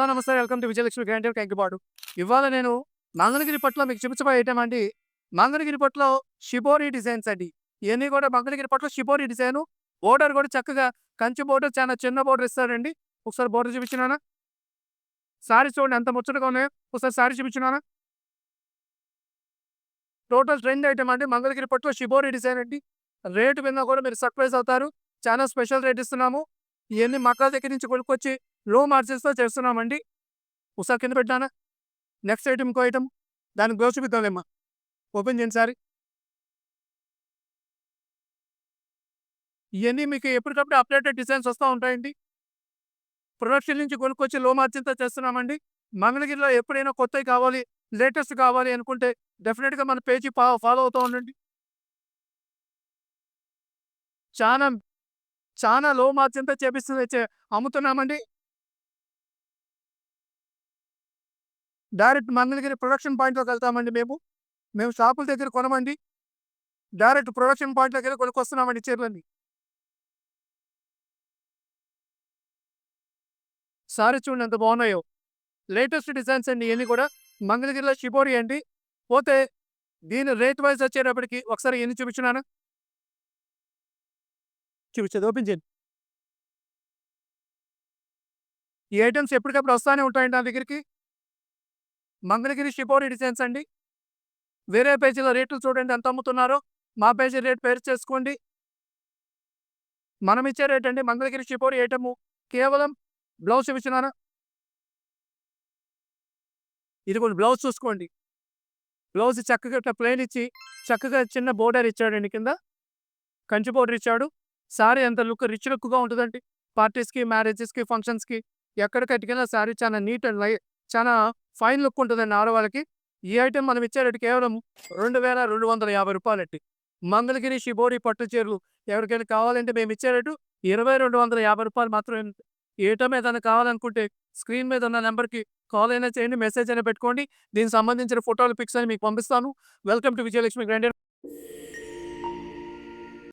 Hello నమస్తే welcome to Vijayalakshmi grander Kankipadu. ఇవాళ నేను మంగళగిరి పట్టులో మీకు చూపించబోయే ఐటమ్ అండి. మంగళగిరి పట్టులో షిబోరి డిజైన్స్ అండి. ఇవన్నీ కూడా మంగళగిరి పట్టులో షిబోరి డిజైను. బోర్డర్ కూడా చక్కగా కంచి బోర్డర్, చాలా చిన్న బోర్డర్ ఇస్తారండి. ఒకసారి బోర్డర్ చూపించినానా? సారీ చూడండి ఎంత ముచ్చటగా ఉన్నాయో. ఒకసారి సారీ చూపించినానా? టోటల్ ట్రెండ్ ఐటమ్ అండి. మంగళగిరి పట్టులో షిబోరి డిజైన్ అండి. రేటు విన్నా కూడా మీరు సర్ప్రైజ్ అవుతారు. చాలా స్పెషల్ రేట్ ఇస్తున్నాము. ఇవన్నీ మక్కా దగ్గర నుంచి కొనుక్కొచ్చి లో మార్జిన్స్‌తో చేస్తున్నామండి. ఒకసారి కింద పెట్టినానా? నెక్స్ట్ ఐటమ్ ఇంకో ఐటమ్. దానికి బ్లౌజ్ చూపిద్దాంలేమ్మా. ఓపెన్ చేయండి సారీ. ఇయన్నీ మీకు ఎప్పటికప్పుడు అప్‌డేటెడ్ డిజైన్స్ వస్తా ఉంటాయండి. ప్రొడక్షన్ నుంచి కొనుక్కొచ్చి లో మార్జిన్‌తో చేస్తున్నామండి. మంగళగిరిలో ఎప్పుడైనా కొత్తయి కావాలి, లేటెస్ట్ కావాలి అనుకుంటే డెఫినిట్‌గా మన పేజీ ఫాలో అవుతూ ఉండండి. చానా, చానా లో మార్జిన్‌తో అమ్ముతున్నామండి. డైరెక్ట్ మంగళగిరి ప్రొడక్షన్ పాయింట్‌లోకి వెళ్తామండి మేము. మేము షాపుల దగ్గర కొనమండి. డైరెక్ట్ ప్రొడక్షన్ పాయింట్ దగ్గర కొనుక్కొస్తున్నామండి చీరలన్నీ. సారీ చూడండి ఎంత బాగున్నాయో. లేటెస్ట్ డిజైన్స్ అండి ఇయన్నీ కూడా. మంగళగిరిలో షిబోరి అండి. పోతే దీని రేట్ వైస్ వచ్చేటప్పటికి ఒకసారి ఎన్ని చూపించినాను? చూపించేది ఓపెన్ చేయండి. ఈ ఐటెమ్స్ ఎప్పటికప్పుడు వస్తానే ఉంటాయండి నా దగ్గరికి. మంగళగిరి షిబోరి డిజైన్స్ అండి. వేరే పేజీలో రేట్లు చూడండి ఎంత అమ్ముతున్నారో. మా పేజీ రేట్ పేరు చేసుకోండి. మనం ఇచ్చే రేట్ అండి మంగళగిరి షిబోరి ఐటెము కేవలం బ్లౌజ్ చూపించినానా? ఇదిగోండి బ్లౌజ్ చూసుకోండి. బ్లౌజ్ చక్కగా ఇట్లా ప్లెయిన్ ఇచ్చి, చక్కగా చిన్న బోర్డర్ ఇచ్చాడండి కింద. కంచి బోర్డర్ ఇచ్చాడు. సారీ ఎంత రిచ్ లుక్‌గా ఉంటదండి. పార్టీస్‌కి, మ్యారేజెస్‌కి, ఫంక్షన్స్‌కి ఎక్కడ కట్టుకెళ్ళినా సారీ చాలా నీట్ అండ్ చాలా ఫైన్ లుక్ ఉంటదండి ఆడవాళ్ళకి. ఈ ఐటెమ్ మనం ఇచ్చే రేట్ కేవలం రూ. 2250 మంగళగిరి షిబోరి పట్టు చీరలు ఎవరికైనా కావాలంటే మేము ఇచ్చే రేటు రూ. 2250 మాత్రమే. ఈ ఐటెమ్ ఏదైనా కావాలనుకుంటే స్క్రీన్ మీద ఉన్న నంబర్‌కి కాల్ అయినా చేయండి, మెసేజ్ అయినా పెట్టుకోండి. దీనికి సంబంధించిన ఫోటోలు, పిక్స్ అని మీకు పంపిస్తాను. Welcome to Vijayalakshmi grander.